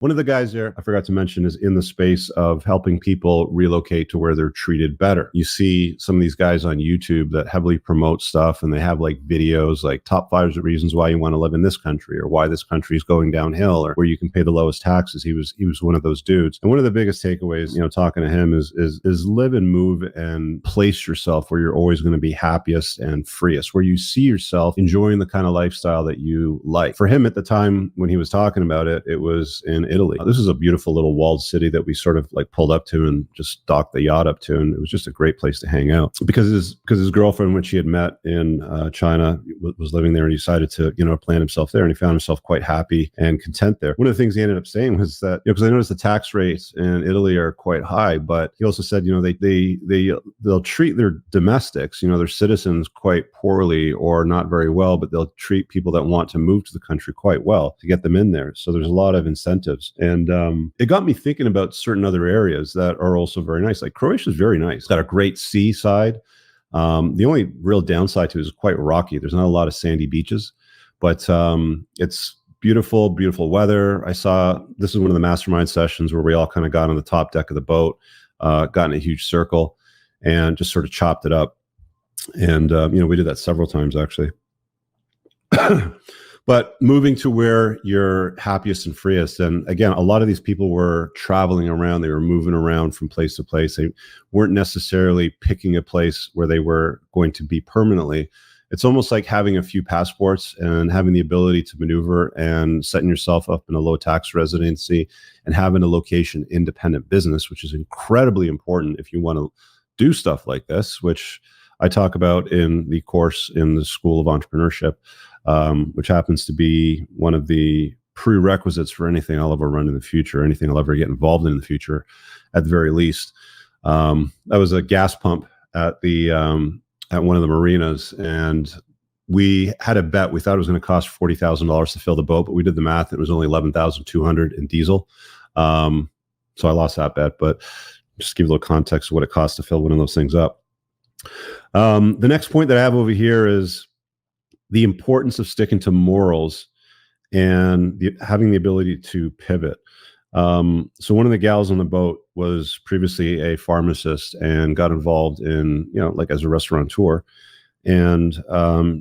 One of the guys there, I forgot to mention, is in the space of helping people relocate to where they're treated better. You see some of these guys on YouTube that heavily promote stuff, and they have like videos like top 5 reasons why you want to live in this country, or why this country is going downhill, or where you can pay the lowest taxes. He was one of those dudes. And one of the biggest takeaways, talking to him is live and move and place yourself where you're always going to be happiest and freest, where you see yourself enjoying the kind of lifestyle that you like. For him at the time when he was talking about it, it was in Italy. This is a beautiful little walled city that we sort of like pulled up to and just docked the yacht up to, and it was just a great place to hang out. Because his girlfriend, when she had met in China, was living there, and he decided to plant himself there, and he found himself quite happy and content there. One of the things he ended up saying was that, because I noticed the tax rates in Italy are quite high, but he also said they'll treat their domestics, their citizens, quite poorly or not very well, but they'll treat people that want to move to the country quite well to get them in there. So there's a lot of incentives. And it got me thinking about certain other areas that are also very nice. Like Croatia is very nice. It's got a great seaside. The only real downside to it is quite rocky. There's not a lot of sandy beaches, but it's beautiful, beautiful weather. I saw, this is one of the mastermind sessions where we all kind of got on the top deck of the boat, got in a huge circle, and just sort of chopped it up. And, we did that several times actually. But moving to where you're happiest and freest. And again, a lot of these people were traveling around. They were moving around from place to place. They weren't necessarily picking a place where they were going to be permanently. It's almost like having a few passports and having the ability to maneuver and setting yourself up in a low tax residency and having a location independent business, which is incredibly important if you want to do stuff like this, which I talk about in the course in the School of Entrepreneurship, which happens to be one of the prerequisites for anything I'll ever run in the future, anything I'll ever get involved in the future, at the very least. I was a gas pump at the at one of the marinas, and we had a bet. We thought it was going to cost $40,000 to fill the boat, but we did the math. It was only $11,200 in diesel. So I lost that bet, but just to give you a little context of what it costs to fill one of those things up. The next point that I have over here is the importance of sticking to morals and having the ability to pivot. So one of the gals on the boat was previously a pharmacist and got involved in, like as a restaurateur. And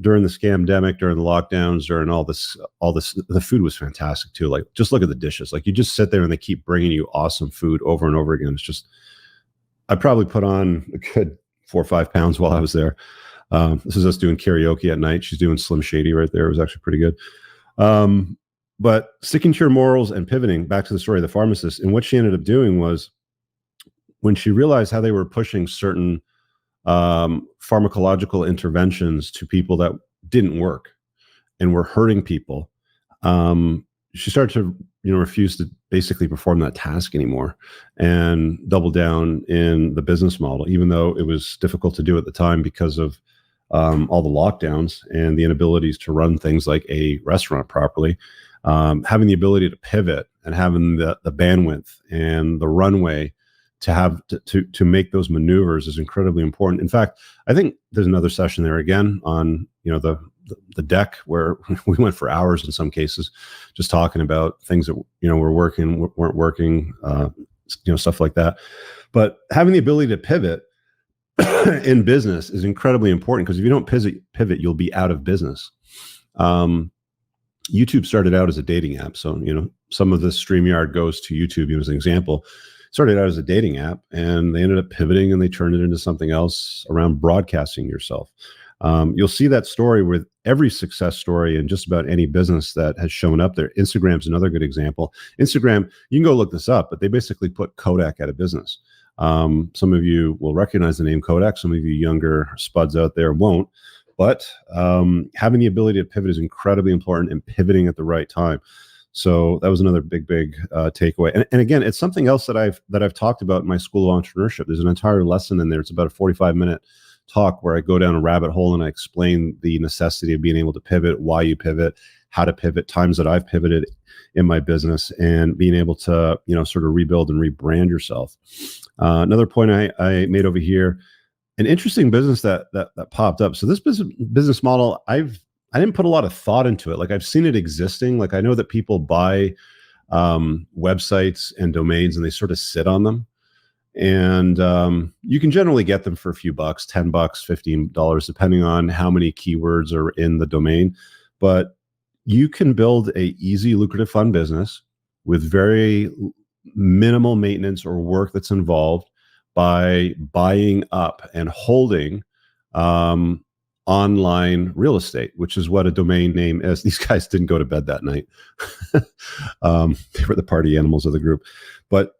during the scamdemic, during the lockdowns, during all this, the food was fantastic too. Like, just look at the dishes. Like, you just sit there and they keep bringing you awesome food over and over again. It's just, I probably put on a good 4 or 5 pounds while I was there. This is us doing karaoke at night. She's doing Slim Shady right there. It was actually pretty good. But sticking to your morals and pivoting, back to the story of the pharmacist, and what she ended up doing was, when she realized how they were pushing certain pharmacological interventions to people that didn't work and were hurting people, she started to refuse to basically perform that task anymore and double down in the business model, even though it was difficult to do at the time because of all the lockdowns and the inabilities to run things like a restaurant properly. Having the ability to pivot and having the bandwidth and the runway to have to make those maneuvers is incredibly important. In fact, I think there's another session there again on the deck where we went for hours in some cases, just talking about things that were working, weren't working, stuff like that. But having the ability to pivot in business is incredibly important, because if you don't pivot, you'll be out of business. YouTube started out as a dating app, so some of the StreamYard goes to YouTube as an example. Started out as a dating app, and they ended up pivoting and they turned it into something else around broadcasting yourself. You'll see that story with every success story in just about any business that has shown up there. Instagram's another good example. Instagram, you can go look this up, but they basically put Kodak out of business. Some of you will recognize the name Kodak. Some of you younger spuds out there won't. But having the ability to pivot is incredibly important, and pivoting at the right time. So that was another big takeaway. And again, it's something else that I've talked about in my School of Entrepreneurship. There's an entire lesson in there. It's about a 45-minute talk where I go down a rabbit hole and I explain the necessity of being able to pivot, why you pivot, how to pivot, times that I've pivoted in my business, and being able to sort of rebuild and rebrand yourself. Another point I made over here, an interesting business that popped up. So this business model, I didn't put a lot of thought into it. Like, I've seen it existing. Like, I know that people buy websites and domains, and they sort of sit on them. And you can generally get them for a few bucks, $10, $15, depending on how many keywords are in the domain. But you can build a easy, lucrative, fun business with very minimal maintenance or work that's involved by buying up and holding online real estate, which is what a domain name is. These guys didn't go to bed that night. They were the party animals of the group. But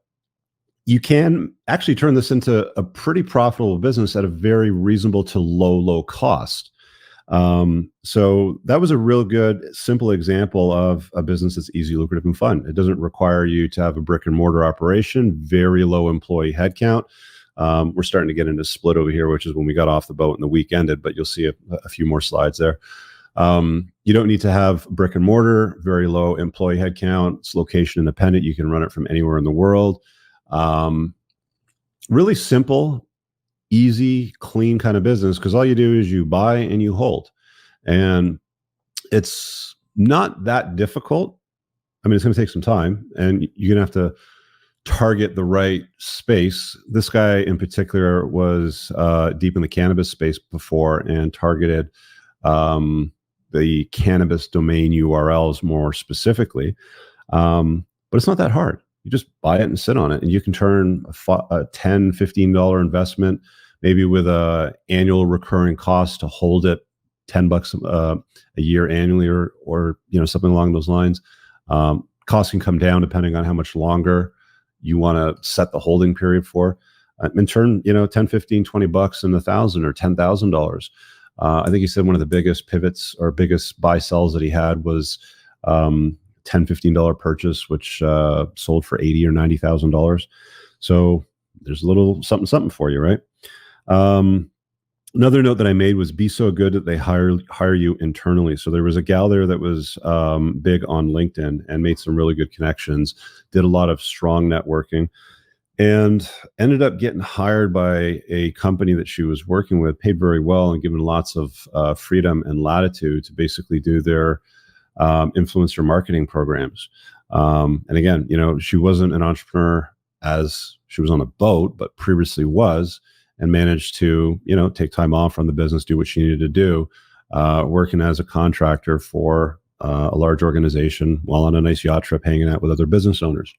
you can actually turn this into a pretty profitable business at a very reasonable to low cost. So that was a real good, simple example of a business that's easy, lucrative, and fun. It doesn't require you to have a brick and mortar operation, very low employee headcount. We're starting to get into split over here, which is when we got off the boat and the week ended, but you'll see a few more slides there. You don't need to have brick and mortar, very low employee headcount. It's location independent. You can run it from anywhere in the world. Really simple, easy, clean kind of business, because all you do is you buy and you hold. And it's not that difficult. I mean, it's going to take some time, and you're going to have to target the right space. This guy in particular was deep in the cannabis space before and targeted the cannabis domain URLs more specifically. But it's not that hard. You just buy it and sit on it, and you can turn a $10, $15 investment, maybe with a annual recurring cost to hold it, $10 a year annually, or something along those lines. Costs can come down depending on how much longer you want to set the holding period for, and turn 10, 15, $20 into $1,000 or $10,000. I think he said one of the biggest pivots or biggest buy sells that he had was $10, $15 purchase, which sold for $80,000 or $90,000. So there's a little something for you, right? Another note that I made was be so good that they hire you internally. So there was a gal there that was big on LinkedIn and made some really good connections, did a lot of strong networking, and ended up getting hired by a company that she was working with, paid very well and given lots of freedom and latitude to basically do their influencer marketing programs. And again, she wasn't an entrepreneur as she was on a boat, but previously was, and managed to, take time off from the business, do what she needed to do, working as a contractor for a large organization while on a nice yacht trip, hanging out with other business owners.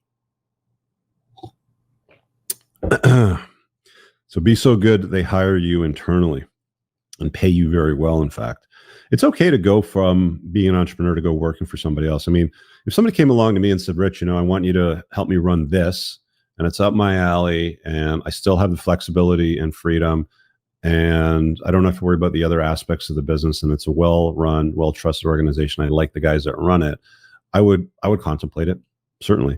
So be so good that they hire you internally and pay you very well. In fact, it's okay to go from being an entrepreneur to go working for somebody else. I mean, if somebody came along to me and said, Rich, I want you to help me run this, and it's up my alley, and I still have the flexibility and freedom, and I don't have to worry about the other aspects of the business, and it's a well-run, well-trusted organization, I like the guys that run it, I would contemplate it, certainly.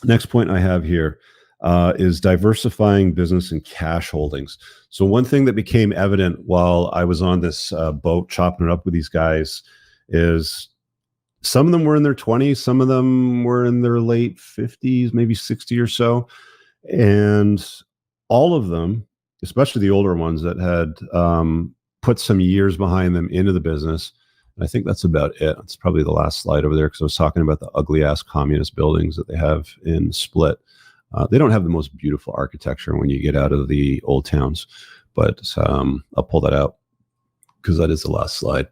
Next point I have here is diversifying business and cash holdings. So one thing that became evident while I was on this boat chopping it up with these guys is some of them were in their 20s, some of them were in their late 50s, maybe 60 or so. And all of them, especially the older ones that had put some years behind them into the business. And I think that's about it. It's probably the last slide over there, because I was talking about the ugly ass communist buildings that they have in Split. They don't have the most beautiful architecture when you get out of the old towns, but I'll pull that out because that is the last slide.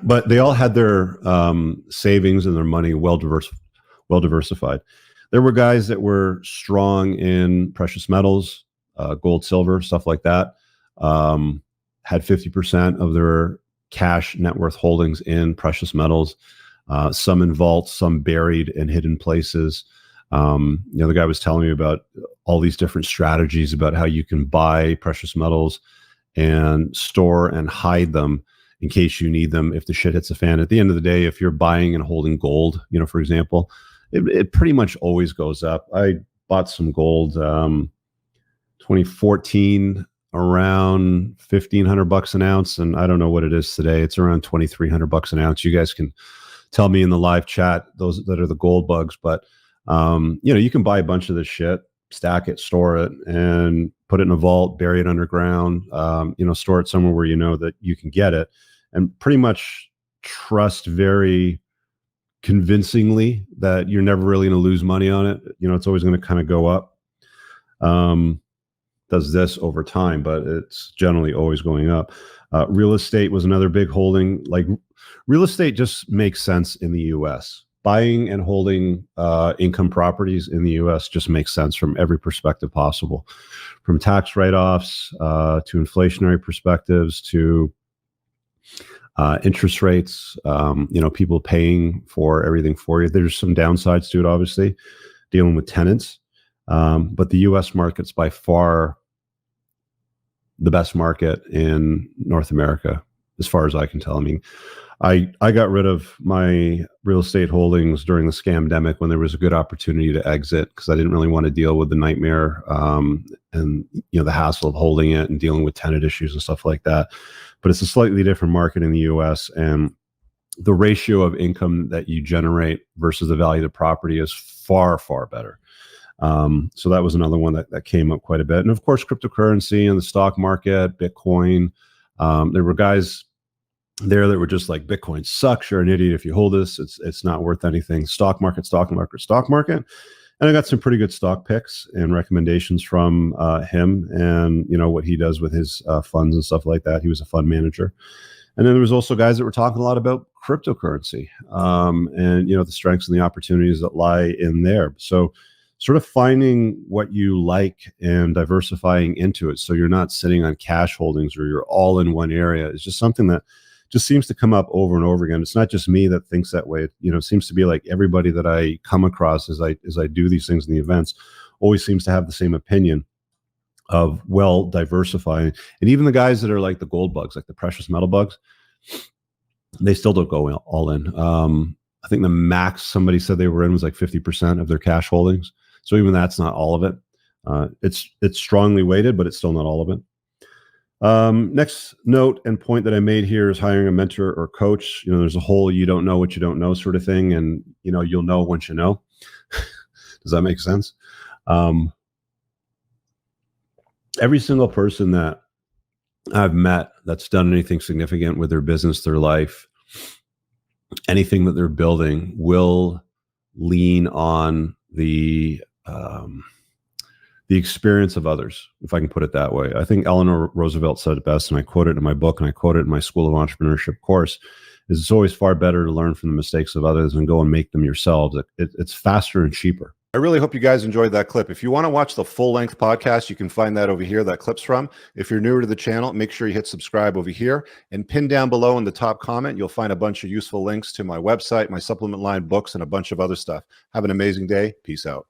But they all had their savings and their money well diversified. There were guys that were strong in precious metals, gold, silver, stuff like that. Had 50% of their cash net worth holdings in precious metals. Some in vaults, some buried in hidden places. The guy was telling me about all these different strategies about how you can buy precious metals and store and hide them in case you need them if the shit hits the fan. At the end of the day, if you're buying and holding gold, for example, it pretty much always goes up. I bought some gold 2014 around $1,500 an ounce, and I don't know what it is today. It's around $2,300 an ounce. You guys can tell me in the live chat, those that are the gold bugs, but you can buy a bunch of this shit, stack it, store it, and put it in a vault, bury it underground, store it somewhere where you know that you can get it, and pretty much trust very convincingly that you're never really going to lose money on it. It's always going to kind of go up. Does this over time, but it's generally always going up. Real estate was another big holding. Like, real estate just makes sense in the US. Buying and holding income properties in the US just makes sense from every perspective possible, from tax write-offs to inflationary perspectives to interest rates, people paying for everything for you. There's some downsides to it, obviously, dealing with tenants. But the US market's by far the best market in North America, as far as I can tell. I mean, I got rid of my real estate holdings during the scamdemic when there was a good opportunity to exit, because I didn't really want to deal with the nightmare and the hassle of holding it and dealing with tenant issues and stuff like that. But it's a slightly different market in the US, and the ratio of income that you generate versus the value of the property is far, far better. So that was another one that came up quite a bit. And of course, cryptocurrency and the stock market, Bitcoin. There were guys there that were just like, Bitcoin sucks, you're an idiot if you hold this, it's not worth anything. Stock market. And I got some pretty good stock picks and recommendations from him, and what he does with his funds and stuff like that. He was a fund manager. And then there was also guys that were talking a lot about cryptocurrency, and the strengths and the opportunities that lie in there. So sort of finding what you like and diversifying into it, so you're not sitting on cash holdings or you're all in one area, is just something that just seems to come up over and over again. It's not just me that thinks that way. It seems to be like everybody that I come across as I do these things in the events always seems to have the same opinion of, well, diversifying. And even the guys that are like the gold bugs, like the precious metal bugs, they still don't go all in. I think the max somebody said they were in was like 50% of their cash holdings. So even that's not all of it. It's strongly weighted, but it's still not all of it. Next note and point that I made here is hiring a mentor or coach. There's a whole you don't know what you don't know sort of thing, and you'll know once you know. Does that make sense? Every single person that I've met that's done anything significant with their business, their life, anything that they're building, will lean on the experience of others, if I can put it that way. I think Eleanor Roosevelt said it best, and I quote it in my book, and I quote it in my School of Entrepreneurship course, is it's always far better to learn from the mistakes of others and go and make them yourselves. It's faster and cheaper. I really hope you guys enjoyed that clip. If you want to watch the full-length podcast, you can find that over here, that clip's from. If you're newer to the channel, make sure you hit subscribe over here, and pin down below in the top comment, you'll find a bunch of useful links to my website, my supplement line, books, and a bunch of other stuff. Have an amazing day. Peace out.